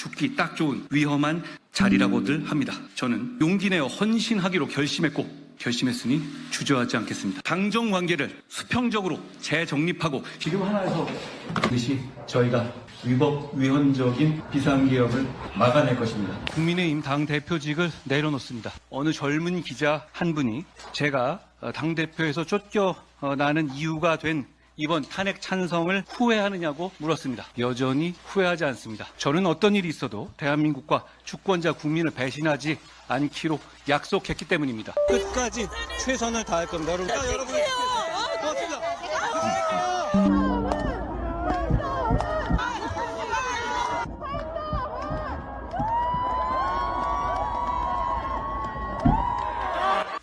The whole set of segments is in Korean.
죽기 딱 좋은 위험한 자리라고들 합니다. 저는 용기 내어 헌신하기로 결심했으니 주저하지 않겠습니다. 당정 관계를 수평적으로 재정립하고 지금 하나에서 반드시 저희가 위헌적인 비상개혁을 막아낼 것입니다. 국민의힘 당대표직을 내려놓습니다. 어느 젊은 기자 한 분이 제가 당대표에서 쫓겨나는 이유가 된 이번 탄핵 찬성을 후회하느냐고 물었습니다. 여전히 후회하지 않습니다. 저는 어떤 일이 있어도 대한민국과 주권자 국민을 배신하지 않기로 약속했기 때문입니다. 끝까지 최선을 다할 겁니다. 여러분. 고맙습니다.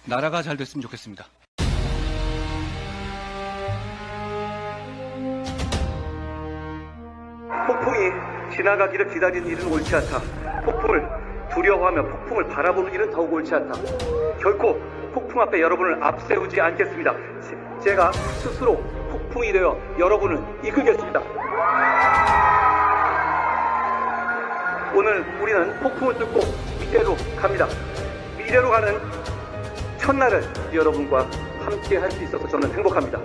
나라가 잘 됐으면 좋겠습니다. 폭풍이 지나가기를 기다리는 일은 옳지 않다. 폭풍을 두려워하며 폭풍을 바라보는 일은 더욱 옳지 않다. 결코 폭풍 앞에 여러분을 앞세우지 않겠습니다. 제가 스스로 폭풍이 되어 여러분을 이끌겠습니다. 오늘 우리는 폭풍을 뚫고 미래로 갑니다. 미래로 가는 첫날을 여러분과 함께 할 수 있어서 저는 행복합니다.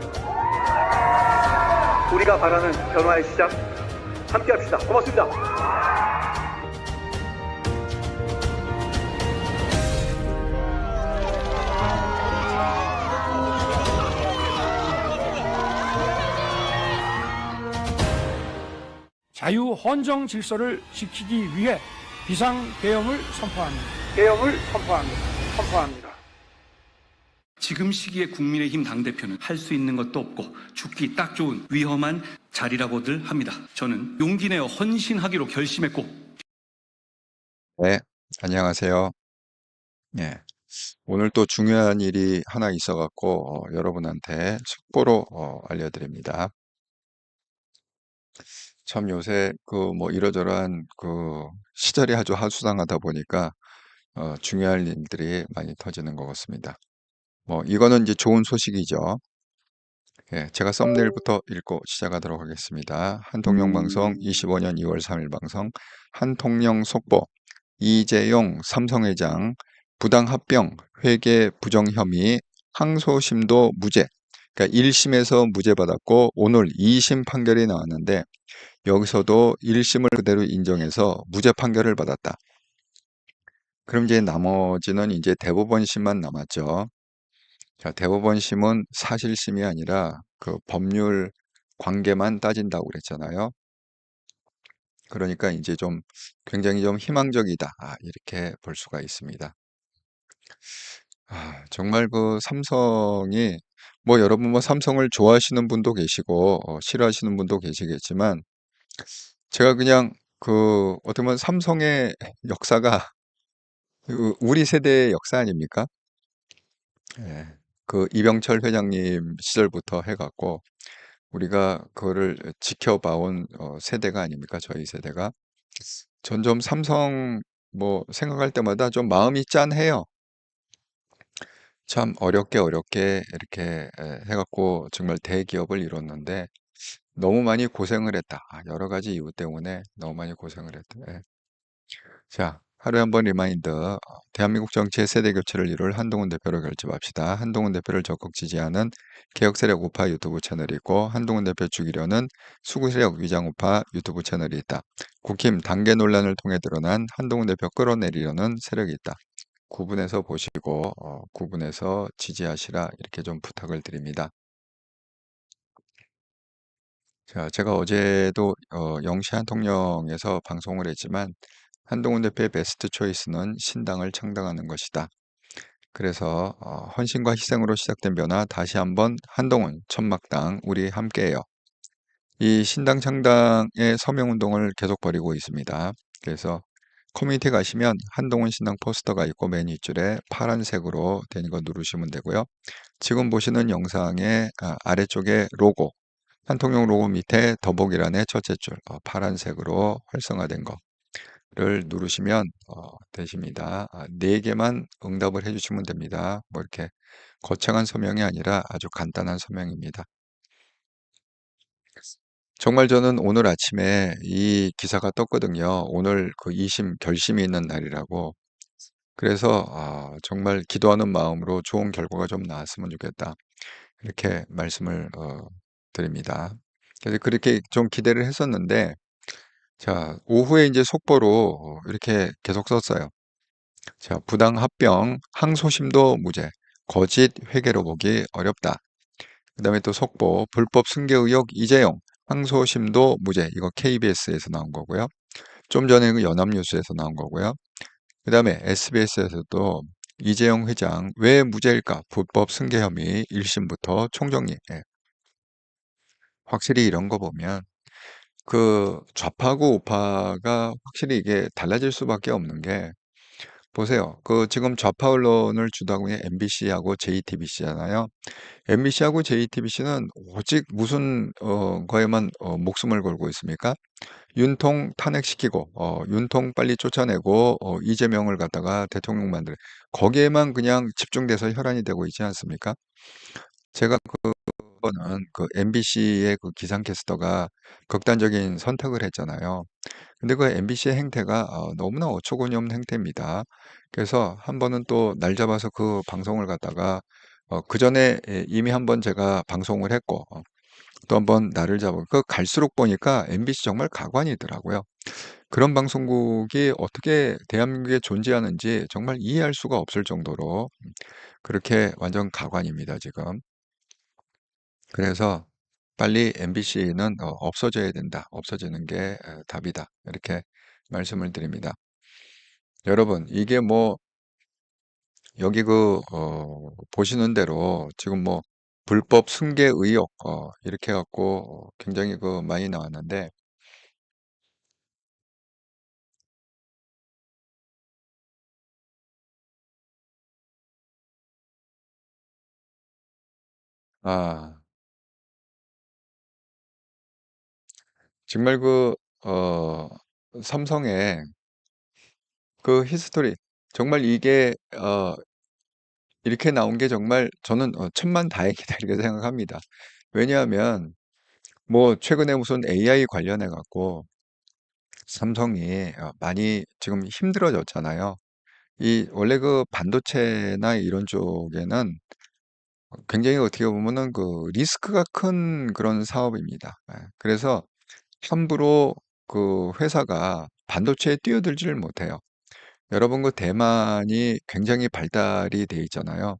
우리가 바라는 변화의 시작 함께 합시다. 고맙습니다. 자유 헌정 질서를 지키기 위해 비상계엄을 선포합니다. 선포합니다. 지금 시기에 국민의힘 당대표는 할 수 있는 것도 없고 죽기 딱 좋은 위험한 자리라고들 합니다. 저는 용기 내어 헌신하기로 결심했고. 네, 안녕하세요. 예, 오늘 또 중요한 일이 하나 있어갖고 여러분한테 속보로 알려드립니다. 참 요새 뭐 이러저러한 시절이 아주 하수상하다 보니까 중요한 일들이 많이 터지는 것 같습니다. 이거는 이제 좋은 소식이죠. 예, 제가 썸네일부터 읽고 시작하도록 하겠습니다. 한통령 방송 25년 2월 3일 방송 한통령 속보 이재용 삼성회장 부당합병 회계 부정 혐의 항소심도 무죄. 그러니까 1심에서 무죄 받았고 오늘 2심 판결이 나왔는데 여기서도 1심을 그대로 인정해서 무죄 판결을 받았다. 그럼 이제 나머지는 이제 대법원심만 남았죠. 자, 대법원심은 사실심이 아니라 그 법률 관계만 따진다고 그랬잖아요. 그러니까 이제 좀 굉장히 좀 희망적이다. 이렇게 볼 수가 있습니다. 정말 삼성이 여러분 삼성을 좋아하시는 분도 계시고 싫어하시는 분도 계시겠지만 제가 그냥 어떻게 보면 삼성의 역사가 우리 세대의 역사 아닙니까? 예. 이병철 회장님 시절부터 해갖고 우리가 그거를 지켜봐온 세대가 아닙니까? 저희 세대가. 전 좀 삼성 생각할 때마다 좀 마음이 짠해요. 참 어렵게 이렇게 해갖고 정말 대기업을 이뤘는데 너무 많이 고생을 했다. 여러 가지 이유 때문에 너무 많이 고생을 했다. 예. 자, 하루에 한 번 리마인드. 대한민국 정치의 세대 교체를 이룰 한동훈 대표를 결집합시다. 한동훈 대표를 적극 지지하는 개혁세력 우파 유튜브 채널이 있고 한동훈 대표 죽이려는 수구세력 위장 우파 유튜브 채널이 있다. 국힘 단계 논란을 통해 드러난 한동훈 대표 끌어내리려는 세력이 있다. 구분해서 보시고 구분해서 지지하시라 이렇게 좀 부탁을 드립니다. 자, 제가 어제도 영시 한통령에서 방송을 했지만 한동훈 대표의 베스트 초이스는 신당을 창당하는 것이다. 그래서 헌신과 희생으로 시작된 변화 다시 한번 한동훈 천막당 우리 함께해요. 이 신당 창당의 서명운동을 계속 벌이고 있습니다. 그래서 커뮤니티 가시면 한동훈 신당 포스터가 있고 맨 윗줄에 파란색으로 된 거 누르시면 되고요. 지금 보시는 영상의 아래쪽에 로고 한통령 로고 밑에 더보기란의 첫째 줄 파란색으로 활성화된 거를 누르시면 되십니다. 4개만 응답을 해주시면 됩니다. 이렇게 거창한 서명이 아니라 아주 간단한 서명입니다. 정말 저는 오늘 아침에 이 기사가 떴거든요. 오늘 그 2심 결심이 있는 날이라고. 그래서 정말 기도하는 마음으로 좋은 결과가 좀 나왔으면 좋겠다. 이렇게 말씀을 드립니다. 그래서 그렇게 좀 기대를 했었는데, 자, 오후에 이제 속보로 이렇게 계속 썼어요. 자, 부당 합병, 항소심도 무죄, 거짓 회계로 보기 어렵다. 그다음에 또 속보, 불법 승계 의혹 이재용, 항소심도 무죄. 이거 KBS에서 나온 거고요. 좀 전에 그 연합뉴스에서 나온 거고요. 그다음에 SBS에서도 이재용 회장 왜 무죄일까? 불법 승계 혐의 1심부터 총정리. 예. 확실히 이런 거 보면 그 좌파고 우파가 확실히 이게 달라질 수밖에 없는 게, 보세요. 그 지금 좌파 언론을 주도하고 있는 MBC하고 JTBC잖아요. MBC하고 JTBC는 오직 무슨 거에만 목숨을 걸고 있습니까? 윤통 탄핵시키고 윤통 빨리 쫓아내고 이재명을 갖다가 대통령 만들, 거기에만 그냥 집중돼서 혈안이 되고 있지 않습니까? 제가 그거는 그 MBC의 그 기상캐스터가 극단적인 선택을 했잖아요. 근데 그 MBC의 행태가 너무나 어처구니 없는 행태입니다. 그래서 한 번은 또 날 잡아서 그 방송을 갖다가 그 전에 이미 한 번 제가 방송을 했고 또 한 번 날을 잡아 그 갈수록 보니까 MBC 정말 가관이더라고요. 그런 방송국이 어떻게 대한민국에 존재하는지 정말 이해할 수가 없을 정도로 그렇게 완전 가관입니다, 지금. 그래서 빨리 MBC는 없어져야 된다. 없어지는 게 답이다. 이렇게 말씀을 드립니다. 여러분, 이게 뭐 여기 보시는 대로 지금 뭐 불법 승계 의혹 이렇게 갖고 굉장히 그 많이 나왔는데, 아 정말 삼성의 그 히스토리, 정말 이게 이렇게 나온 게 정말 저는 천만다행이다 이렇게 생각합니다. 왜냐하면 뭐 최근에 무슨 AI 관련해 갖고 삼성이 많이 지금 힘들어졌잖아요. 이 원래 그 반도체나 이런 쪽에는 굉장히 어떻게 보면은 그 리스크가 큰 그런 사업입니다. 예. 그래서 함부로 그 회사가 반도체에 뛰어들지를 못해요. 여러분 그 대만이 굉장히 발달이 돼 있잖아요.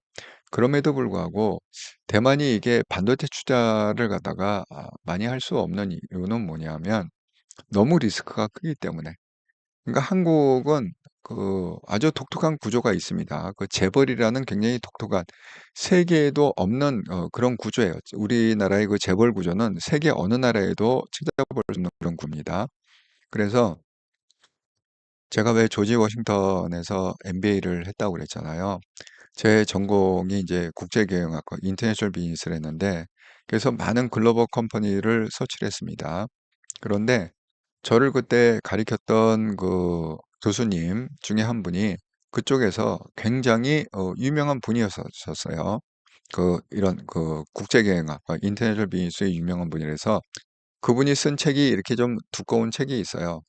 그럼에도 불구하고 대만이 이게 반도체 투자를 갖다가 많이 할 수 없는 이유는 뭐냐면 너무 리스크가 크기 때문에. 그러니까 한국은 그 아주 독특한 구조가 있습니다. 그 재벌이라는 굉장히 독특한, 세계에도 없는 그런 구조예요. 우리나라의 그 재벌 구조는 세계 어느 나라에도 찾아볼 수 없는 그런 구입니다. 그래서 제가 왜 조지 워싱턴에서 MBA를 했다고 그랬잖아요. 제 전공이 이제 국제경영학과 인터내셔널 비즈니스를 했는데, 그래서 많은 글로벌 컴퍼니를 서치를 했습니다. 그런데 저를 그때 가리켰던 그 교수님 중에 한 분이 그쪽에서 굉장히 유명한 분이었었어요. 그 이런 그 국제경영학과 인터내셔널 비즈니스의 유명한 분이라서 그분이 쓴 책이 이렇게 좀 두꺼운 책이 있어요.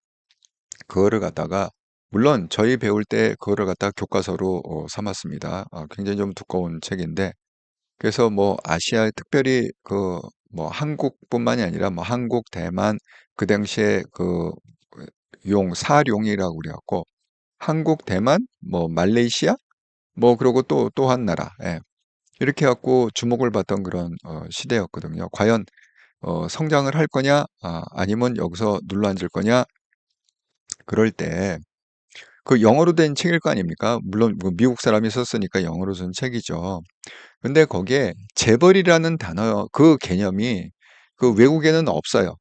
그거를 갖다가, 물론 저희 배울 때 그거를 갖다가 교과서로 삼았습니다. 굉장히 좀 두꺼운 책인데, 그래서 뭐 아시아에 특별히 그 뭐 한국뿐만이 아니라 뭐 한국, 대만, 그 당시에 그 사룡이라고 그래갖고 한국, 대만, 뭐 말레이시아, 뭐 그리고 또 한 나라, 예. 이렇게 갖고 주목을 받던 그런 시대였거든요. 과연 성장을 할 거냐, 아니면 여기서 눌러 앉을 거냐, 그럴 때 그 영어로 된 책일 거 아닙니까? 물론 뭐 미국 사람이 썼으니까 영어로 쓴 책이죠. 근데 거기에 재벌이라는 단어 그 개념이 그 외국에는 없어요.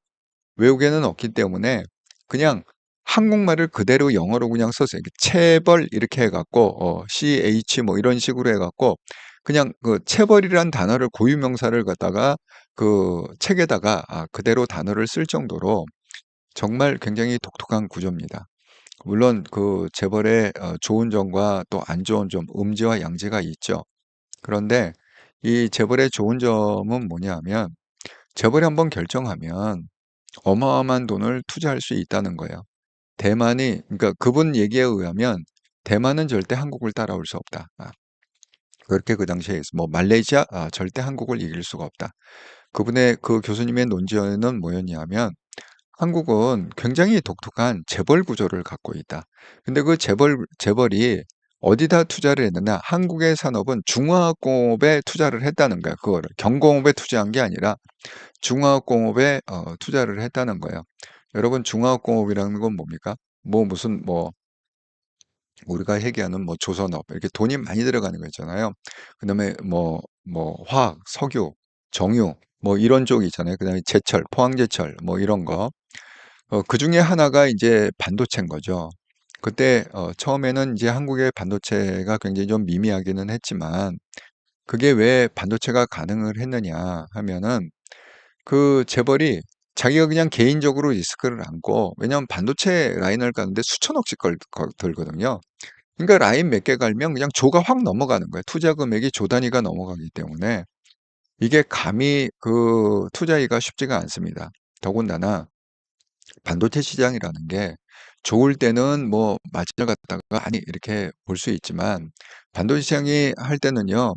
외국에는 없기 때문에 그냥 한국말을 그대로 영어로 그냥 썼어요. 이렇게 체벌 이렇게 해갖고 CH 뭐 이런 식으로 해갖고 그냥 그 체벌이라는 단어를 고유명사를 갖다가 그 책에다가 그대로 단어를 쓸 정도로 정말 굉장히 독특한 구조입니다. 물론 그 재벌의 좋은 점과 또 안 좋은 점, 음지와 양지가 있죠. 그런데 이 재벌의 좋은 점은 뭐냐 하면, 재벌이 한번 결정하면 어마어마한 돈을 투자할 수 있다는 거예요. 대만이, 그러니까 그분 얘기에 의하면 대만은 절대 한국을 따라올 수 없다. 그렇게 그 당시에 뭐 말레이시아 절대 한국을 이길 수가 없다. 그분의 그 교수님의 논지는 뭐였냐면 한국은 굉장히 독특한 재벌 구조를 갖고 있다. 근데 그 재벌이 어디다 투자를 했느냐? 한국의 산업은 중화학공업에 투자를 했다는 거야. 그거를 경공업에 투자한 게 아니라 중화학공업에 투자를 했다는 거예요. 여러분 중화학공업이라는 건 뭡니까? 뭐 무슨 뭐 우리가 얘기하는 뭐 조선업 이렇게 돈이 많이 들어가는 거 있잖아요. 그다음에 뭐 화학, 석유, 정유 뭐 이런 쪽 있잖아요. 그다음에 제철, 포항제철 뭐 이런 거. 그 중에 하나가 이제 반도체인 거죠. 그때 처음에는 이제 한국의 반도체가 굉장히 좀 미미하기는 했지만 그게 왜 반도체가 가능을 했느냐 하면은 그 재벌이 자기가 그냥 개인적으로 리스크를 안고 왜냐하면 반도체 라인을 가는데 수천억씩 들거든요. 그러니까 라인 몇 개 갈면 그냥 조가 확 넘어가는 거예요. 투자 금액이 조 단위가 넘어가기 때문에 이게 감히 그 투자하기가 쉽지가 않습니다. 더군다나 반도체 시장이라는 게 좋을 때는 뭐 마진을 갖다가 아니 이렇게 볼 수 있지만 반도체 시장이 할 때는요.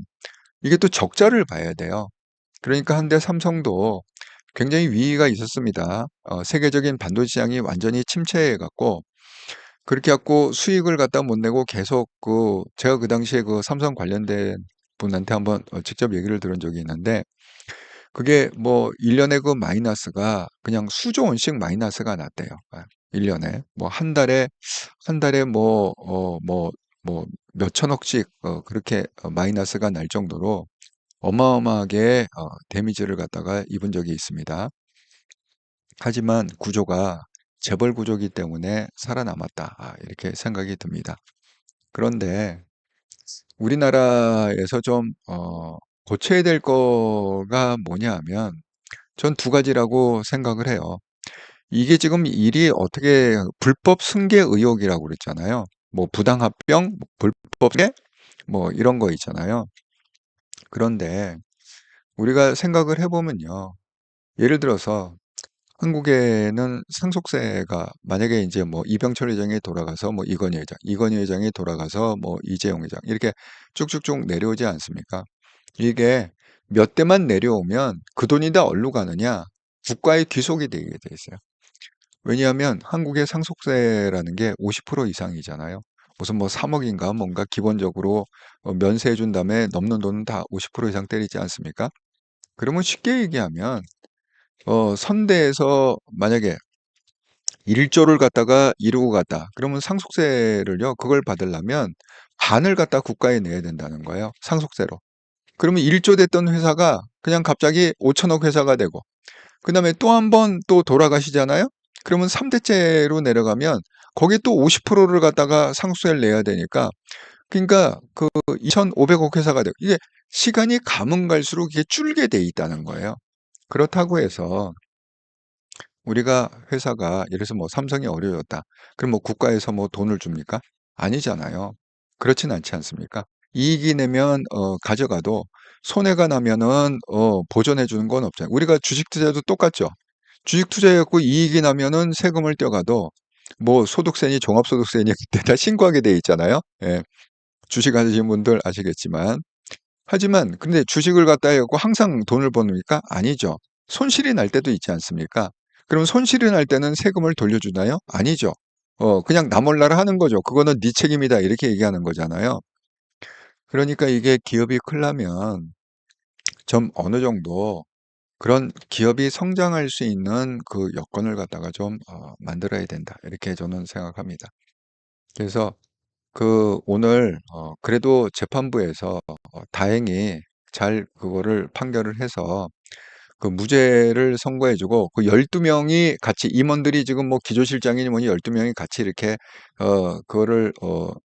이게 또 적자를 봐야 돼요. 그러니까 한때 삼성도 굉장히 위기가 있었습니다. 세계적인 반도체 시장이 완전히 침체해 갖고 그렇게 갖고 수익을 갖다 못 내고 계속 제가 그 당시에 그 삼성 관련된 분한테 한번 직접 얘기를 들은 적이 있는데 그게 뭐 1년에 그 마이너스가 그냥 수조 원씩 마이너스가 났대요. 1년에 뭐 한 달에 뭐 몇천억씩 그렇게 마이너스가 날 정도로 어마어마하게 데미지를 갖다가 입은 적이 있습니다. 하지만 구조가 재벌 구조이기 때문에 살아남았다. 이렇게 생각이 듭니다. 그런데 우리나라에서 좀 고쳐야 될 거가 뭐냐 하면 전 두 가지라고 생각을 해요. 이게 지금 일이 어떻게 불법 승계 의혹이라고 그랬잖아요. 뭐 부당합병, 뭐 불법계 뭐 이런 거 있잖아요. 그런데 우리가 생각을 해보면요. 예를 들어서 한국에는 상속세가 만약에 이제 뭐 이병철 회장이 돌아가서 뭐 이건희 회장이 돌아가서 뭐 이재용 회장 이렇게 쭉쭉쭉 내려오지 않습니까? 이게 몇 대만 내려오면 그 돈이 다 어디로 가느냐? 국가에 귀속이 되게 돼 있어요. 왜냐하면 한국의 상속세라는 게 50% 이상이잖아요. 무슨 뭐 3억인가 뭔가 기본적으로 면세해 준 다음에 넘는 돈은 다 50% 이상 때리지 않습니까? 그러면 쉽게 얘기하면 선대에서 만약에 1조를 갖다가 이루고 갔다. 그러면 상속세를요. 그걸 받으려면 반을 갖다 국가에 내야 된다는 거예요. 상속세로. 그러면 1조 됐던 회사가 그냥 갑자기 5천억 회사가 되고 그다음에 또 한 번 또 돌아가시잖아요. 그러면 3대째로 내려가면 거기에 또 50%를 갖다가 상속세를 내야 되니까 그러니까 그 2,500억 회사가 되고 이게 시간이 가면 갈수록 이게 줄게 돼 있다는 거예요. 그렇다고 해서 우리가 회사가 예를 들어서 뭐 삼성이 어려워졌다. 그럼 뭐 국가에서 뭐 돈을 줍니까? 아니잖아요. 그렇진 않지 않습니까? 이익이 내면 가져가도 손해가 나면은 보전해 주는 건 없잖아요. 우리가 주식 투자도 똑같죠. 주식 투자해갖고 이익이 나면은 세금을 떼가도 뭐 소득세니 종합소득세니 그때 다 신고하게 돼 있잖아요. 예. 주식 하시는 분들 아시겠지만 하지만 근데 주식을 갖다 해갖고 항상 돈을 버니까 아니죠. 손실이 날 때도 있지 않습니까? 그럼 손실이 날 때는 세금을 돌려주나요? 아니죠. 그냥 나 몰라라 하는 거죠. 그거는 네 책임이다 이렇게 얘기하는 거잖아요. 그러니까 이게 기업이 크려면 좀 어느 정도 그런 기업이 성장할 수 있는 그 여건을 갖다가 좀 만들어야 된다. 이렇게 저는 생각합니다. 그래서 그 오늘 그래도 재판부에서 다행히 잘 그거를 판결을 해서 그 무죄를 선고해주고 그 12명이 같이 임원들이 지금 뭐 기조실장이니 뭐니 12명이 같이 이렇게 그거를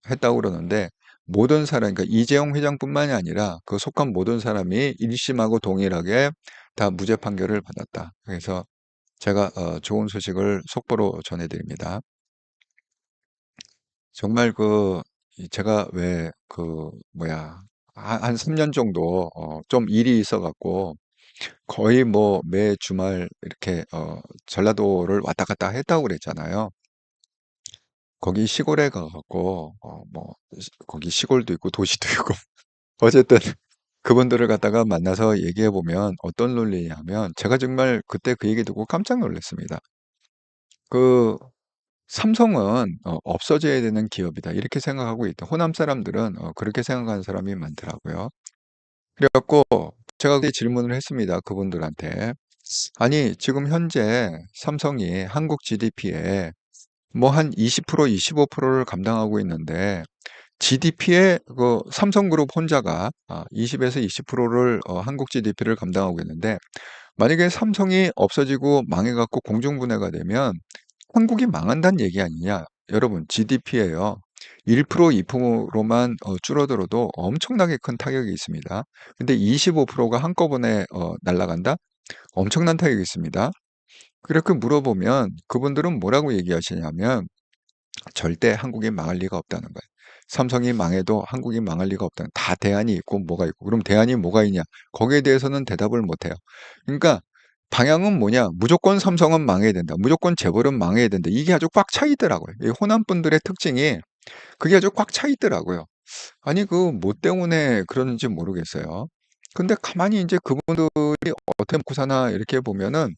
했다고 그러는데 모든 사람 그러니까 이재용 회장뿐만이 아니라 그 속한 모든 사람이 1심하고 동일하게 다 무죄 판결을 받았다. 그래서 제가 좋은 소식을 속보로 전해드립니다. 정말 제가 왜 한 3년 정도 좀 일이 있어 갖고 거의 뭐 매 주말 이렇게 전라도를 왔다 갔다 했다고 그랬잖아요. 거기 시골에 가갖고 뭐 거기 시골도 있고 도시도 있고 어쨌든 그분들을 갖다가 만나서 얘기해 보면 어떤 논리냐면 제가 정말 그때 그 얘기 듣고 깜짝 놀랐습니다. 그 삼성은 없어져야 되는 기업이다 이렇게 생각하고 있다. 호남 사람들은 그렇게 생각하는 사람이 많더라고요. 그래갖고 제가 그때 질문을 했습니다. 그분들한테. 아니, 지금 현재 삼성이 한국 GDP에 뭐 한 20%, 25%를 감당하고 있는데 GDP에 그 삼성그룹 혼자가 20에서 20%를 한국 GDP를 감당하고 있는데 만약에 삼성이 없어지고 망해갖고 공중분해가 되면 한국이 망한다는 얘기 아니냐? 여러분, GDP예요. 1%, 2%로만 줄어들어도 엄청나게 큰 타격이 있습니다. 근데 25%가 한꺼번에 날아간다? 엄청난 타격이 있습니다. 그렇게 물어보면 그분들은 뭐라고 얘기하시냐면 절대 한국이 망할 리가 없다는 거예요. 삼성이 망해도 한국이 망할 리가 없다는 다 대안이 있고 뭐가 있고 그럼 대안이 뭐가 있냐? 거기에 대해서는 대답을 못 해요. 그러니까 방향은 뭐냐? 무조건 삼성은 망해야 된다. 무조건 재벌은 망해야 된다. 이게 아주 꽉 차 있더라고요. 이 호남 분들의 특징이 그게 아주 꽉 차 있더라고요. 아니 그 뭐 때문에 그러는지 모르겠어요. 근데 가만히 이제 그분들이 어떻게 먹고 사나 이렇게 보면은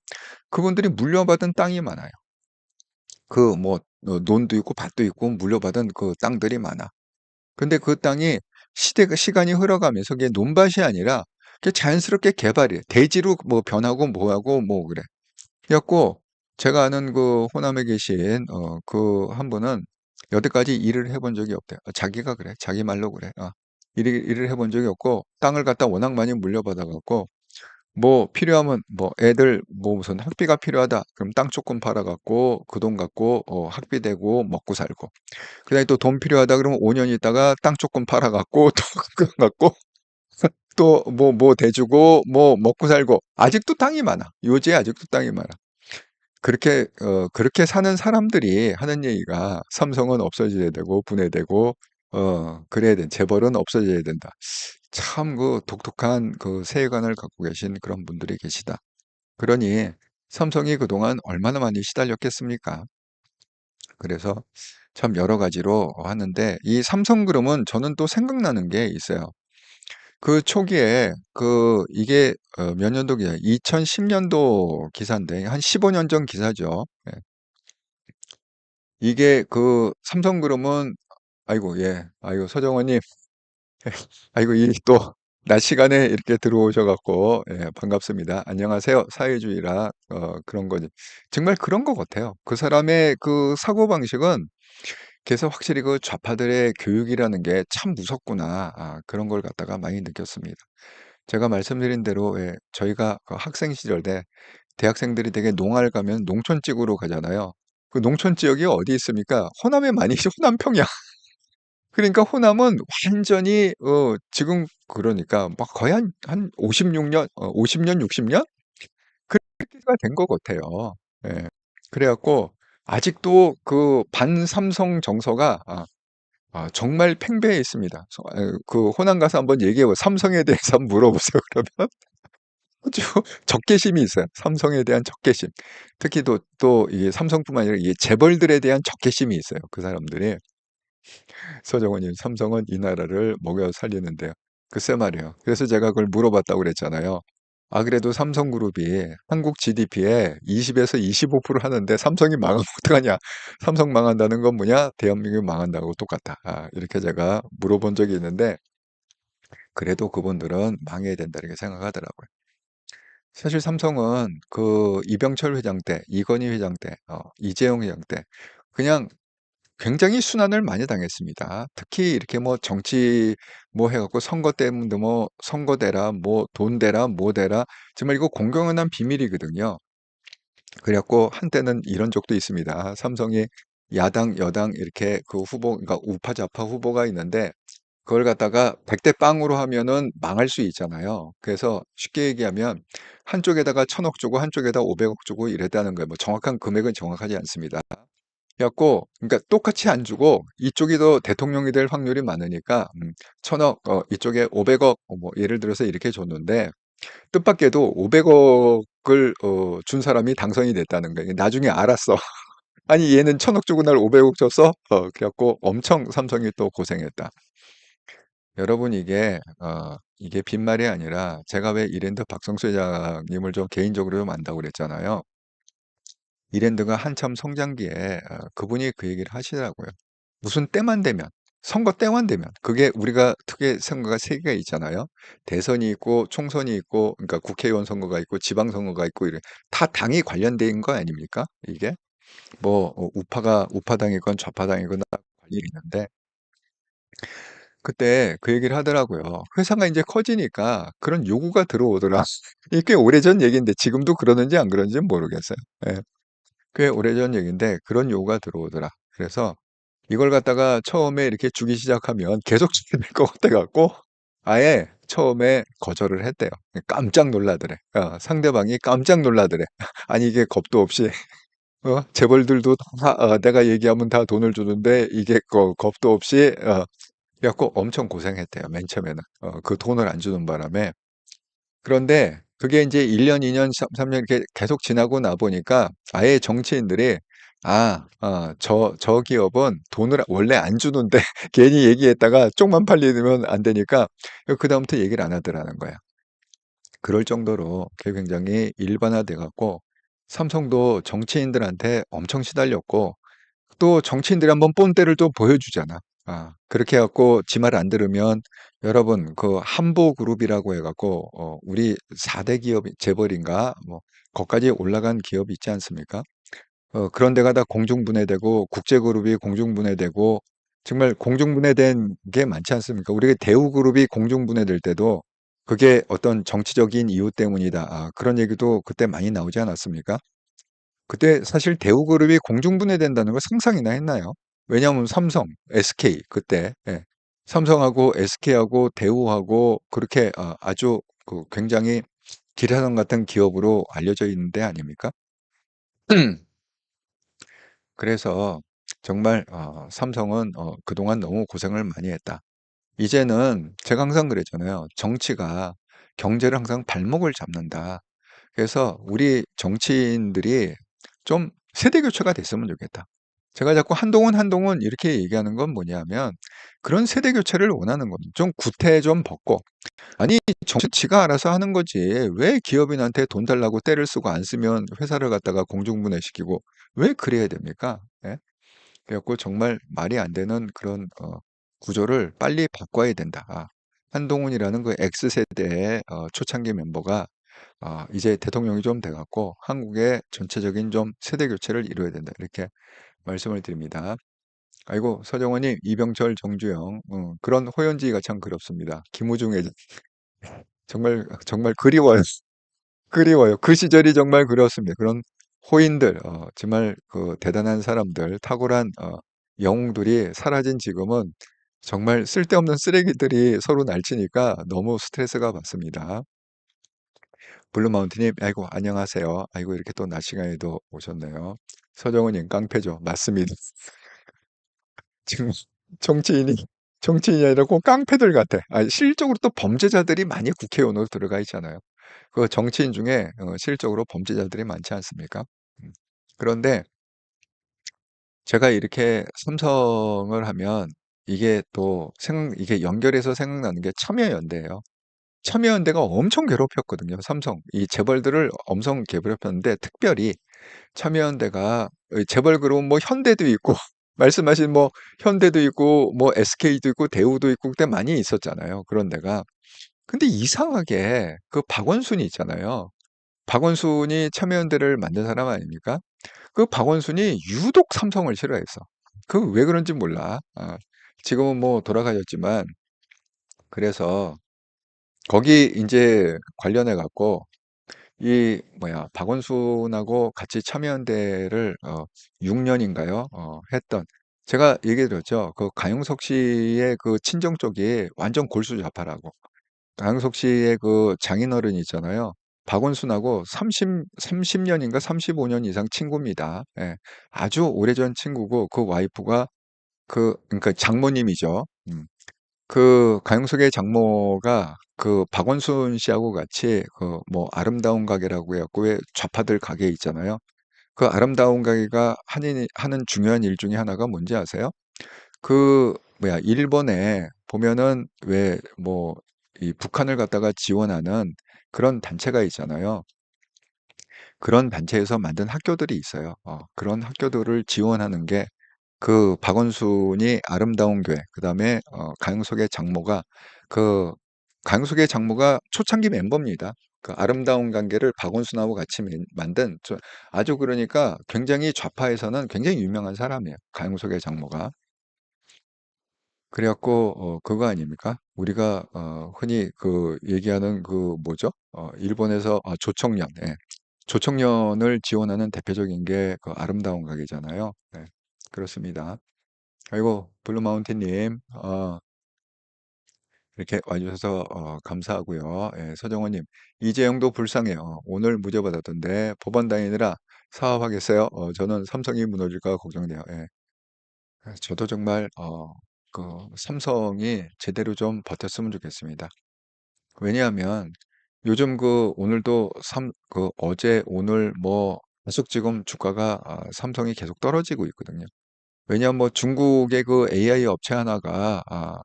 그분들이 물려받은 땅이 많아요. 그 뭐 논도 있고 밭도 있고 물려받은 그 땅들이 많아. 근데 그 땅이 시간이 흘러가면서 그게 논밭이 아니라 그게 자연스럽게 개발이 돼. 대지로 뭐 변하고 뭐하고 뭐 그래. 그래갖고 제가 아는 그 호남에 계신 그 한 분은 여태까지 일을 해본 적이 없대요. 자기가 그래. 자기 말로 그래. 일을 해본 적이 없고 땅을 갖다 워낙 많이 물려받아 갖고 뭐 필요하면 뭐 애들 뭐 무슨 학비가 필요하다. 그럼 땅 조금 팔아 갖고 그 돈 갖고 학비 대고 먹고 살고. 그다음에 또 돈 필요하다 그러면 5년 있다가 땅 조금 팔아 갖고 또 그거 갖고 또 뭐 대주고 뭐 먹고 살고. 아직도 땅이 많아. 요지에 아직도 땅이 많아. 그렇게 사는 사람들이 하는 얘기가 삼성은 없어져야 되고 분해되고 그래야 돼. 재벌은 없어져야 된다. 참 그 독특한 그 세계관을 갖고 계신 그런 분들이 계시다. 그러니 삼성이 그동안 얼마나 많이 시달렸겠습니까? 그래서 참 여러 가지로 하는데 이 삼성그룹은 저는 또 생각나는 게 있어요. 그 초기에 이게 몇 년도 기사? 2010년도 기사인데 한 15년 전 기사죠. 예. 이게 그 삼성그룹은 아이고 예. 아이고 서정원님. 아이고 이 또 낮 시간에 이렇게 들어오셔 갖고 예 반갑습니다. 안녕하세요. 사회주의라 그런 거지. 정말 그런 것 같아요. 그 사람의 그 사고방식은 그래서 확실히 그 좌파들의 교육이라는 게 참 무섭구나. 그런 걸 갖다가 많이 느꼈습니다. 제가 말씀드린 대로 예 저희가 그 학생 시절 때 대학생들이 되게 농활 가면 농촌 지구로 가잖아요. 그 농촌 지역이 어디 있습니까? 호남에 많이 호남 평야. 그러니까 호남은 완전히 지금 그러니까 막 거의 한 56년 50년 60년 그렇게가 된 것 같아요. 예. 그래 갖고 아직도 그 반삼성 정서가 정말 팽배해 있습니다. 그 호남 가서 한번 얘기해 보세요. 삼성에 대해서 한번 물어보세요 그러면. 아주 적개심이 있어요. 삼성에 대한 적개심. 특히 또 이게 삼성뿐만 아니라 이 재벌들에 대한 적개심이 있어요, 그 사람들이. 서정원님, 삼성은 이 나라를 먹여 살리는데요. 글쎄 말이에요. 그래서 제가 그걸 물어봤다고 그랬잖아요. 그래도 삼성그룹이 한국 GDP에 20에서 25% 하는데 삼성이 망하면 어떡하냐? 삼성 망한다는 건 뭐냐? 대한민국이 망한다고 똑같다. 이렇게 제가 물어본 적이 있는데 그래도 그분들은 망해야 된다 이렇게 생각하더라고요. 사실 삼성은 그 이병철 회장 때, 이건희 회장 때, 이재용 회장 때 그냥 굉장히 순환을 많이 당했습니다. 특히 이렇게 뭐 정치 뭐 해갖고 선거 때문에 뭐 선거 대라, 뭐 돈 대라, 뭐 대라 정말 이거 공공연한 비밀이거든요. 그래갖고 한때는 이런 적도 있습니다. 삼성이 야당, 여당 이렇게 그 후보, 그러니까 우파 좌파 후보가 있는데 그걸 갖다가 100대 빵으로 하면은 망할 수 있잖아요. 그래서 쉽게 얘기하면 한쪽에다가 1,000억 주고 한쪽에다 500억 주고 이랬다는 거예요. 뭐 정확한 금액은 정확하지 않습니다. 그래갖고 그러니까 똑같이 안 주고 이쪽이 더 대통령이 될 확률이 많으니까 1,000억 이쪽에 500억 뭐 예를 들어서 이렇게 줬는데 뜻밖에도 500억을 준 사람이 당선이 됐다는 거예요. 나중에 알았어. 아니 얘는 1,000억 주고 날 500억 줬어? 그래갖고 엄청 삼성이 또 고생했다. 여러분 이게 빈말이 아니라 제가 왜 이랜드 박성수 회장님을 좀 개인적으로 좀 안다고 그랬잖아요. 이랜드가 한참 성장기에 그분이 그 얘기를 하시더라고요. 무슨 때만 되면 선거 때만 되면 그게 우리가 특히 선거가 세 개가 있잖아요. 대선이 있고 총선이 있고 그러니까 국회의원 선거가 있고 지방선거가 있고 이래 다 당이 관련된 거 아닙니까? 이게 뭐 우파가 우파당이건 좌파당이건 다 관련이 있는데 그때 그 얘기를 하더라고요. 회사가 이제 커지니까 그런 요구가 들어오더라. 이게 꽤 오래전 얘기인데 지금도 그러는지 안 그러는지는 모르겠어요. 예. 꽤 오래전 얘기인데 그런 요구가 들어오더라. 그래서 이걸 갖다가 처음에 이렇게 주기 시작하면 계속 주게 될 것 같아 갖고 아예 처음에 거절을 했대요. 깜짝 놀라더래. 상대방이 깜짝 놀라더래. 아니 이게 겁도 없이 재벌들도 다 내가 얘기하면 다 돈을 주는데 이게 겁도 없이 그래갖고 엄청 고생했대요. 맨 처음에는. 그 돈을 안 주는 바람에. 그런데 그게 이제 1년, 2년, 3년 이렇게 계속 지나고 나 보니까 아예 정치인들이 저 기업은 돈을 원래 안 주는데 괜히 얘기했다가 쪽만 팔리면 안 되니까 그다음부터 얘기를 안 하더라는 거야. 그럴 정도로 그게 굉장히 일반화돼 갖고 삼성도 정치인들한테 엄청 시달렸고 또 정치인들이 한번 본때를 또 보여주잖아. 그렇게 해갖고 지 말 안 들으면 여러분 그 한보그룹이라고 해갖고 우리 4대 기업 재벌인가 뭐 거기까지 올라간 기업이 있지 않습니까? 그런 데가 다 공중분해되고 국제그룹이 공중분해되고 정말 공중분해된 게 많지 않습니까? 우리가 대우그룹이 공중분해될 때도 그게 어떤 정치적인 이유 때문이다. 그런 얘기도 그때 많이 나오지 않았습니까? 그때 사실 대우그룹이 공중분해된다는 걸 상상이나 했나요? 왜냐하면 삼성, SK 그때 삼성하고 SK하고 대우하고 그렇게 아주 그 굉장히 기라성 같은 기업으로 알려져 있는 데 아닙니까? 그래서 정말 삼성은 그동안 너무 고생을 많이 했다. 이제는 제가 항상 그랬잖아요. 정치가 경제를 항상 발목을 잡는다. 그래서 우리 정치인들이 좀 세대 교체가 됐으면 좋겠다. 제가 자꾸 한동훈, 한동훈 이렇게 얘기하는 건 뭐냐면 그런 세대 교체를 원하는 겁니다. 좀 구태 좀 벗고 아니 정치가 알아서 하는 거지 왜 기업인한테 돈 달라고 떼를 쓰고 안 쓰면 회사를 갖다가 공중분해시키고 왜 그래야 됩니까? 예? 그래갖고 정말 말이 안 되는 그런 구조를 빨리 바꿔야 된다. 한동훈이라는 그 X세대의 초창기 멤버가 이제 대통령이 좀 돼갖고 한국의 전체적인 좀 세대 교체를 이루어야 된다. 이렇게 말씀을 드립니다. 아이고, 서정원님, 이병철, 정주영, 그런 호연지가 참 그립습니다. 김우중 회장. 정말, 정말 그리워요. 그리워요. 그 시절이 정말 그리웠습니다. 그런 호인들, 정말 그 대단한 사람들, 탁월한 영웅들이 사라진 지금은 정말 쓸데없는 쓰레기들이 서로 날치니까 너무 스트레스가 받습니다. 블루마운틴님, 아이고, 안녕하세요. 아이고, 이렇게 또 낮 시간에도 오셨네요. 서정은님, 깡패죠. 맞습니다. 지금 정치인이, 정치인이 아니라 꼭 깡패들 같아. 실적으로 또 범죄자들이 많이 국회의원으로 들어가 있잖아요. 그 정치인 중에 실적으로 범죄자들이 많지 않습니까? 그런데 제가 이렇게 삼성을 하면 이게 또 이게 연결해서 생각나는 게 참여연대예요. 참여연대가 엄청 괴롭혔거든요. 삼성 이 재벌들을 엄청 괴롭혔는데 특별히 참여연대가 재벌 그룹은 뭐 현대도 있고 말씀하신 뭐 현대도 있고 뭐 SK도 있고 대우도 있고 그때 많이 있었잖아요. 그런 데가. 근데 이상하게 그 박원순이 있잖아요. 박원순이 참여연대를 만든 사람 아닙니까? 그 박원순이 유독 삼성을 싫어했어. 그 왜 그런지 몰라. 지금은 뭐 돌아가셨지만 그래서 거기 인제 관련해 갖고 이 뭐야 박원순하고 같이 참여연대를 6 년인가요? 했던 제가 얘기 드렸죠. 그 강용석 씨의 그 친정 쪽이 완전 골수 좌파라고. 강용석 씨의 그 장인어른이 있잖아요. 박원순하고 30 년인가 35년 이상 친구입니다. 예. 아주 오래전 친구고 그 와이프가 그러니까 장모님이죠. 그 가영석의 장모가 그 박원순 씨하고 같이 그 뭐 아름다운 가게라고 해갖고 왜 좌파들 가게 있잖아요. 그 아름다운 가게가 하는 중요한 일 중에 하나가 뭔지 아세요? 그 뭐야 일본에 보면은 왜 뭐 이 북한을 갖다가 지원하는 그런 단체가 있잖아요. 그런 단체에서 만든 학교들이 있어요. 그런 학교들을 지원하는 게 그 박원순이 아름다운 교회, 그다음에 가영석의 장모가 그 가영석의 장모가 초창기 멤버입니다. 그 아름다운 관계를 박원순하고 같이 만든 아주 그러니까 굉장히 좌파에서는 굉장히 유명한 사람이에요. 가영석의 장모가. 그래갖고 그거 아닙니까? 우리가 흔히 그 얘기하는 그 뭐죠? 일본에서 조청년, 예. 조청년을 지원하는 대표적인 게 그 아름다운 가게잖아요. 네, 그렇습니다. 아이고 블루마운틴님 이렇게 와주셔서 감사하고요. 예, 서정원님 이재용도 불쌍해요. 오늘 무죄 받았던데 법원 다니느라 사업하겠어요? 저는 삼성이 무너질까 걱정돼요. 예. 저도 정말 그 삼성이 제대로 좀 버텼으면 좋겠습니다. 왜냐하면 요즘 그 오늘도 그 어제 오늘 뭐 계속 지금 주가가 삼성이 계속 떨어지고 있거든요. 왜냐하면 뭐 중국의 그 AI 업체 하나가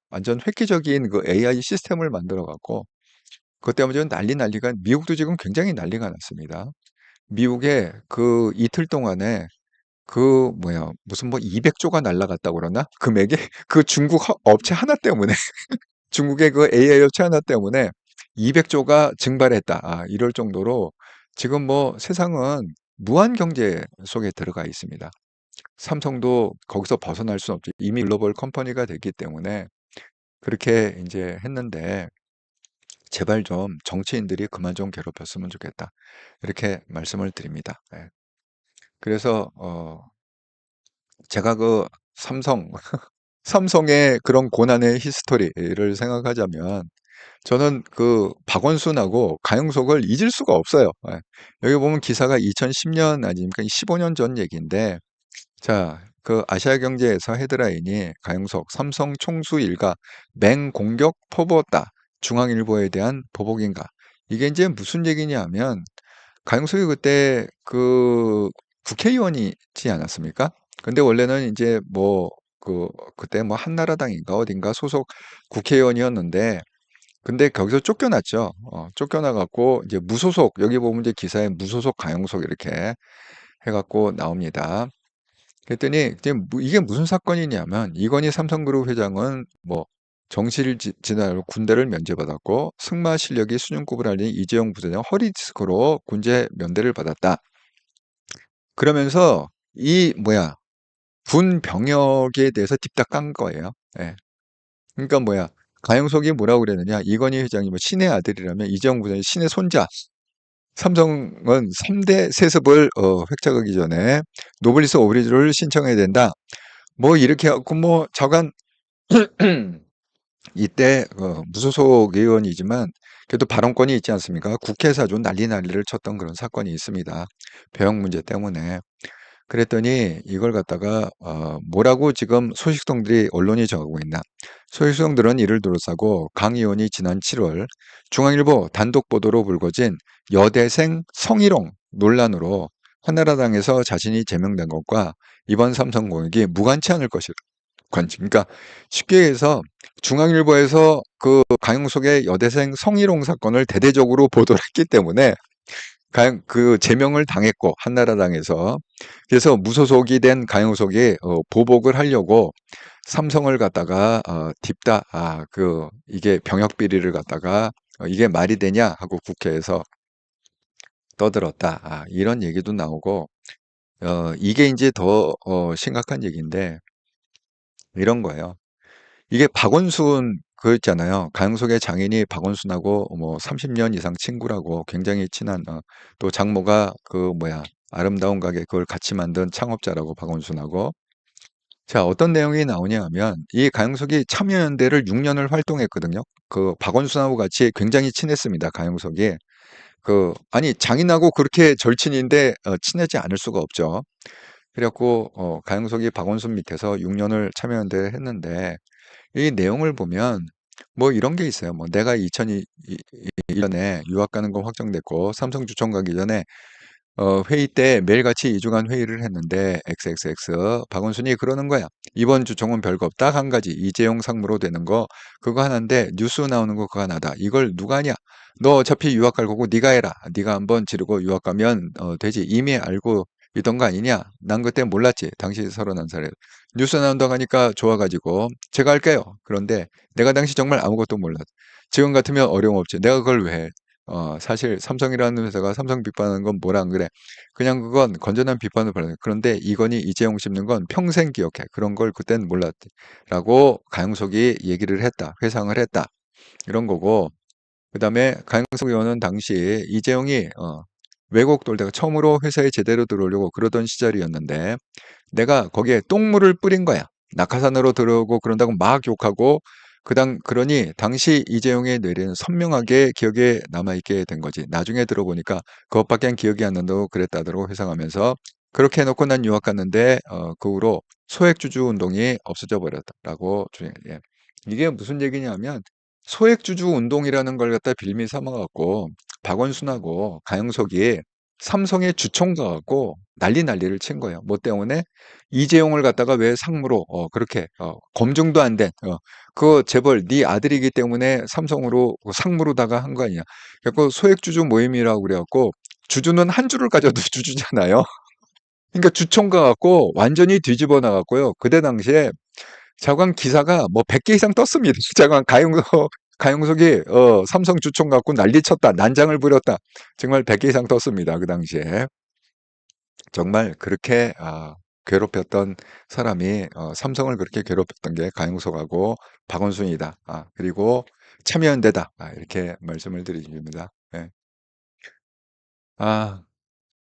완전 획기적인 그 AI 시스템을 만들어 갖고 그것 때문에 지금 난리가 미국도 지금 굉장히 난리가 났습니다. 미국에 그 이틀 동안에 그 뭐야 무슨 뭐 200조가 날라갔다고 그러나 금액이 그 중국 업체 하나 때문에 중국의 그 AI 업체 하나 때문에 200조가 증발했다. 이럴 정도로 지금 뭐 세상은 무한 경제 속에 들어가 있습니다. 삼성도 거기서 벗어날 수는 없죠. 이미 글로벌 컴퍼니가 됐기 때문에 그렇게 이제 했는데 제발 좀 정치인들이 그만 좀 괴롭혔으면 좋겠다. 이렇게 말씀을 드립니다. 예. 그래서 제가 그 삼성 삼성의 그런 고난의 히스토리를 생각하자면 저는 그 박원순하고 가영석을 잊을 수가 없어요. 예. 여기 보면 기사가 2010년 아닙니까? 15년 전 얘기인데 자, 그 아시아경제에서 헤드라인이 가영석 삼성 총수 일가 맹공격 퍼부었다. 중앙일보에 대한 보복인가? 이게 이제 무슨 얘기냐면 가영석이 그때 그 국회의원이지 않았습니까? 근데 원래는 이제 뭐 그때 뭐 한나라당인가 어딘가 소속 국회의원이었는데 근데 거기서 쫓겨났죠. 쫓겨나 갖고 이제 무소속 여기 보면 이제 기사에 무소속 가영석 이렇게 해갖고 나옵니다. 그랬더니 이제 이게 무슨 사건이냐면 이건희 삼성그룹 회장은 뭐 정시를 지나고 군대를 면제받았고 승마 실력이 수준급을 알린 이재용 부회장 허리 디스크로 군제 면대를 받았다. 그러면서 이 뭐야 군 병역에 대해서 딥다 깐 거예요. 예. 그러니까 뭐야 가영석이 뭐라고 그랬느냐 이건희 회장이 뭐 신의 아들이라면 이재용 부회장이 신의 손자. 삼성은 3대 세습을 획작하기 전에 노블리스 오브리주를 신청해야 된다. 뭐 이렇게 해갖고 뭐 저간 이때 무소속 의원이지만 그래도 발언권이 있지 않습니까? 국회에서 아주 난리를 쳤던 그런 사건이 있습니다. 배역 문제 때문에. 그랬더니 이걸 갖다가 뭐라고 지금 소식통들이 언론이 정하고 있나? 소식통들은 이를 둘러싸고 강 의원이 지난 7월 중앙일보 단독 보도로 불거진 여대생 성희롱 논란으로 한나라당에서 자신이 제명된 것과 이번 삼성 공약이 무관치 않을 것이다. 그러니까 쉽게 해서 중앙일보에서 그 강용석의 여대생 성희롱 사건을 대대적으로 보도를 했기 때문에 그 제명을 당했고 한나라당에서 그래서 무소속이 된 강용석이 보복을 하려고 삼성을 갖다가 딥다 이게 병역 비리를 갖다가 이게 말이 되냐 하고 국회에서 떠들었다 이런 얘기도 나오고 이게 이제 더 심각한 얘기인데 이런 거예요. 이게 박원순 그 있잖아요. 가영석의 장인이 박원순하고 뭐 30년 이상 친구라고 굉장히 친한 또 장모가 그 뭐야 아름다운 가게 그걸 같이 만든 창업자라고 박원순하고 자 어떤 내용이 나오냐 하면 이 가영석이 참여연대를 6년을 활동했거든요. 그 박원순하고 같이 굉장히 친했습니다. 가영석이 그 아니 장인하고 그렇게 절친인데 친하지 않을 수가 없죠. 그래갖고 가영석이 박원순 밑에서 6년을 참여연대 했는데 이 내용을 보면 뭐 이런 게 있어요. 뭐 내가 2001년에 유학 가는 거 확정됐고 삼성 주총 가기 전에 회의 때 매일같이 2주간 회의를 했는데 XXX 박원순이 그러는 거야. 이번 주총은 별거 없다. 한 가지 이재용 상무로 되는 거 그거 하나인데 뉴스 나오는 거 그거 하나다. 이걸 누가 하냐? 너 어차피 유학 갈 거고 네가 해라. 네가 한번 지르고 유학 가면 되지. 이미 알고 있던 거 아니냐? 난 그때 몰랐지. 당시 31살에. 뉴스 나온다고 하니까 좋아가지고 제가 할게요. 그런데 내가 당시 정말 아무것도 몰랐. 지금 같으면 어려움 없지. 내가 그걸 왜 해? 사실 삼성이라는 회사가 삼성 비판하는 건 뭐라 안 그래. 그냥 그건 건전한 비판을 받아요. 그런데 이건희 이재용 씹는 건 평생 기억해. 그런 걸 그땐 몰랐지. 라고 가영석이 얘기를 했다. 회상을 했다. 이런 거고. 그다음에 강영석 의원은 당시 이재용이 외국 돌다가 처음으로 회사에 제대로 들어오려고 그러던 시절이었는데 내가 거기에 똥물을 뿌린 거야. 낙하산으로 들어오고 그런다고 막 욕하고 그러니 당시 이재용의 뇌리는 선명하게 기억에 남아있게 된 거지. 나중에 들어보니까 그것밖에 기억이 안 난다고 그랬다더라고 회상하면서 그렇게 해놓고 난 유학 갔는데 그 후로 소액주주 운동이 없어져 버렸다라고 주장해. 예. 이게 무슨 얘기냐면 소액주주 운동이라는 걸 갖다 빌미 삼아갖고 박원순하고 가영석이 삼성의 주총 가갖고 난리를 친 거예요. 뭐 때문에 이재용을 갖다가 왜 상무로 그렇게 검증도 안 된 그 재벌 네 아들이기 때문에 삼성으로 상무로다가 한 거 아니야. 그래서 소액주주 모임이라고 그래갖고 주주는 한 주를 가져도 주주잖아요. 그러니까 주총 가갖고 완전히 뒤집어 나갔고요. 그때 당시에 자관 기사가 뭐 100개 이상 떴습니다. 자관 가영석이 삼성 주총 갖고 난리 쳤다. 난장을 부렸다. 정말 100개 이상 떴습니다. 그 당시에. 정말 그렇게 괴롭혔던 사람이 삼성을 그렇게 괴롭혔던 게 가영석하고 박원순이다. 그리고 참여연대다. 이렇게 말씀을 드립니다. 예.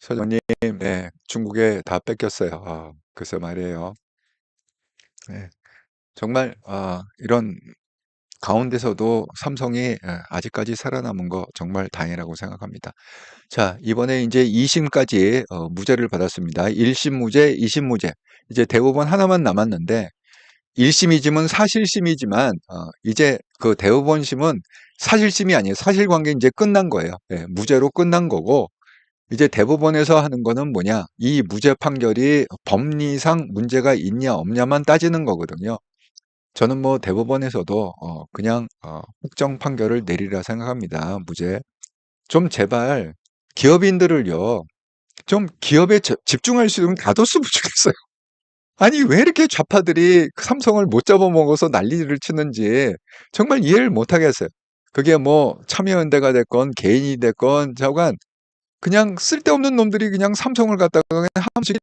서장님, 네, 중국에 다 뺏겼어요. 글쎄 말이에요. 네, 정말 이런 가운데서도 삼성이 아직까지 살아남은 거 정말 다행이라고 생각합니다. 자, 이번에 이제 2심까지 무죄를 받았습니다. 1심 무죄, 2심 무죄. 이제 대법원 하나만 남았는데 1심, 2심은 사실심이지만 이제 그 대법원심은 사실심이 아니에요. 사실관계 이제 끝난 거예요. 예, 무죄로 끝난 거고 이제 대법원에서 하는 거는 뭐냐? 이 무죄 판결이 법리상 문제가 있냐 없냐만 따지는 거거든요. 저는 뭐 대법원에서도 그냥 확정 판결을 내리라 생각합니다. 무죄. 좀 제발 기업인들을요. 좀 기업에 집중할 수 있으면 가뒀으면 좋겠어요. 아니 왜 이렇게 좌파들이 삼성을 못 잡아먹어서 난리를 치는지 정말 이해를 못 하겠어요. 그게 뭐 참여연대가 됐건 개인이 됐건 저간 그냥 쓸데없는 놈들이 그냥 삼성을 갖다가 그냥 한 번씩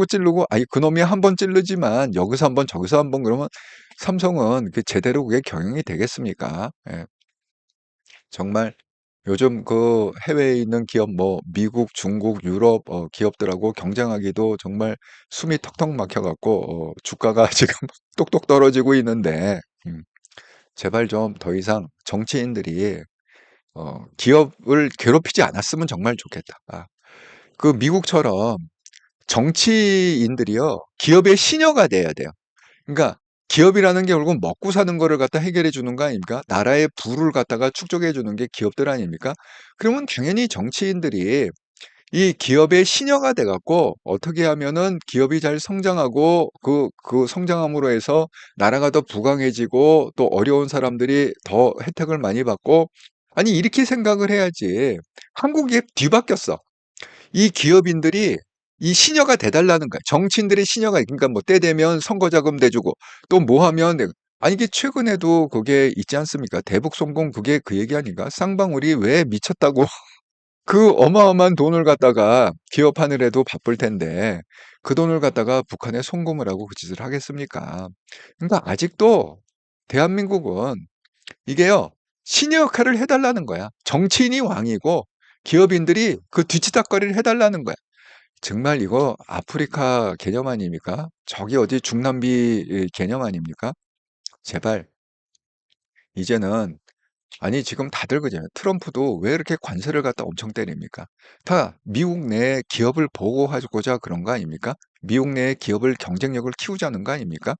찌르고 아니 그놈이 한 번 찌르지만 여기서 한 번 저기서 한 번 그러면 삼성은 그 제대로 그게 경영이 되겠습니까? 예. 정말 요즘 그 해외에 있는 기업 뭐 미국, 중국, 유럽 기업들하고 경쟁하기도 정말 숨이 턱턱 막혀 갖고 주가가 지금 똑똑 떨어지고 있는데 제발 좀 더 이상 정치인들이 기업을 괴롭히지 않았으면 정말 좋겠다. 그 미국처럼 정치인들이요, 기업의 시녀가 돼야 돼요. 그러니까 기업이라는 게 결국 먹고 사는 거를 갖다 해결해 주는 거 아닙니까? 나라의 부를 갖다가 축적해 주는 게 기업들 아닙니까? 그러면 당연히 정치인들이 이 기업의 시녀가 돼 갖고 어떻게 하면은 기업이 잘 성장하고 그 성장함으로 해서 나라가 더 부강해지고 또 어려운 사람들이 더 혜택을 많이 받고 아니 이렇게 생각을 해야지. 한국이 뒤바뀌었어. 이 기업인들이 이 시녀가 돼 달라는 거야. 정치인들의 시녀가 그러니까 뭐 때 되면 선거 자금 대주고 또 뭐 하면 아니 이게 최근에도 그게 있지 않습니까? 대북 송공 그게 그 얘기 아닌가? 쌍방울이 왜 미쳤다고 그 어마어마한 돈을 갖다가 기업하느라도 바쁠 텐데 그 돈을 갖다가 북한에 송금을 하고 그 짓을 하겠습니까? 그러니까 아직도 대한민국은 이게요. 신의 역할을 해 달라는 거야. 정치인이 왕이고 기업인들이 그 뒤치다꺼리를 해 달라는 거야. 정말 이거 아프리카 개념 아닙니까? 저기 어디 중남미 개념 아닙니까? 제발 이제는 아니 지금 다들 그잖아요. 트럼프도 왜 이렇게 관세를 갖다 엄청 때립니까? 다 미국 내 기업을 보호하고자 그런 거 아닙니까? 미국 내 기업을 경쟁력을 키우자는 거 아닙니까?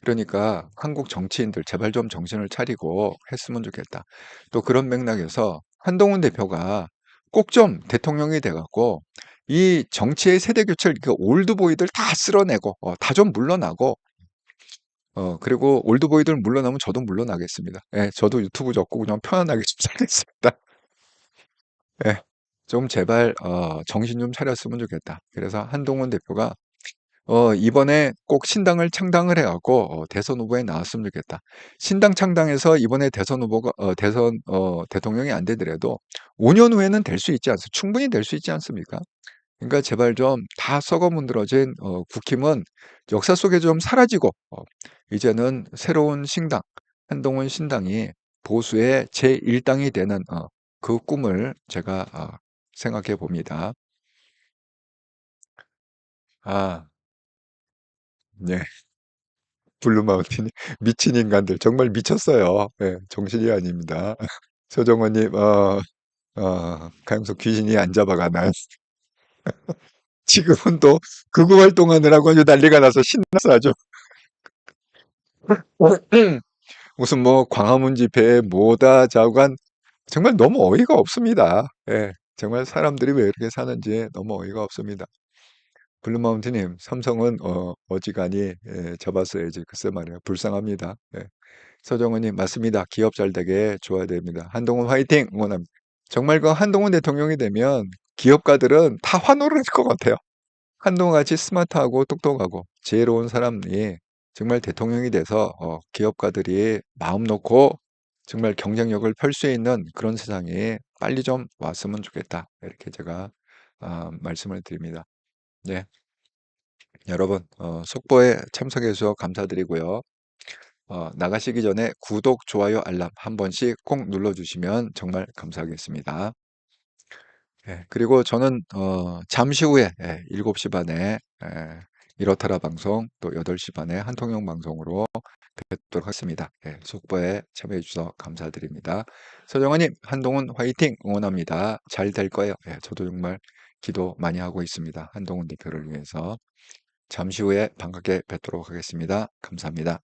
그러니까 한국 정치인들 제발 좀 정신을 차리고 했으면 좋겠다. 또 그런 맥락에서 한동훈 대표가 꼭 좀 대통령이 돼갖고 이 정치의 세대 교체를 그 올드보이들 다 쓸어내고 다 좀 물러나고 그리고 올드보이들 물러나면 저도 물러나겠습니다. 예, 저도 유튜브 접고 그냥 편안하게 좀 살겠습니다. 예, 좀 제발 정신 좀 차렸으면 좋겠다. 그래서 한동훈 대표가 이번에 꼭 신당을 창당을 해갖고 대선 후보에 나왔으면 좋겠다. 신당 창당해서 이번에 대선 후보가 대통령이 안 되더라도 5년 후에는 될 수 있지 않습니까? 충분히 될 수 있지 않습니까? 그러니까 제발 좀 다 썩어 문드러진 국힘은 역사 속에 좀 사라지고 이제는 새로운 신당, 한동훈 신당이 보수의 제1당이 되는 그 꿈을 제가 생각해 봅니다. 아, 네. 블루마운틴이 미친 인간들 정말 미쳤어요. 예, 정신이 아닙니다. 서정원님, 가영석 귀신이 안 잡아가나요? 지금은 또 극우 활동하느라고 아주 난리가 나서 신나서 아주 무슨 뭐 광화문 집회에 뭐다 자관 정말 너무 어이가 없습니다. 예, 정말 사람들이 왜 이렇게 사는지 너무 어이가 없습니다. 블루마운틴님, 삼성은 어지간히 잡았어야지. 글쎄 말이에요. 불쌍합니다. 예. 서정은님, 맞습니다. 기업 잘 되게 줘야 됩니다. 한동훈 화이팅! 응원합니다. 정말 그 한동훈 대통령이 되면 기업가들은 다 환호를 할 것 같아요. 한동훈 같이 스마트하고 똑똑하고 지혜로운 사람이 정말 대통령이 돼서 기업가들이 마음 놓고 정말 경쟁력을 펼 수 있는 그런 세상이 빨리 좀 왔으면 좋겠다. 이렇게 제가 말씀을 드립니다. 네. 여러분, 속보에 참석해 주셔서 감사드리고요. 나가시기 전에 구독, 좋아요, 알람 한 번씩 꼭 눌러주시면 정말 감사하겠습니다. 예, 그리고 저는 잠시 후에 7시 반에 이렇다라 방송 또 8시 반에 한통영 방송으로 뵙도록 하겠습니다. 예, 속보에 참여해 주셔서 감사드립니다. 서정환님, 한동훈 화이팅 응원합니다. 잘 될 거예요. 예, 저도 정말 기도 많이 하고 있습니다. 한동훈 대표를 위해서. 잠시 후에 반갑게 뵙도록 하겠습니다. 감사합니다.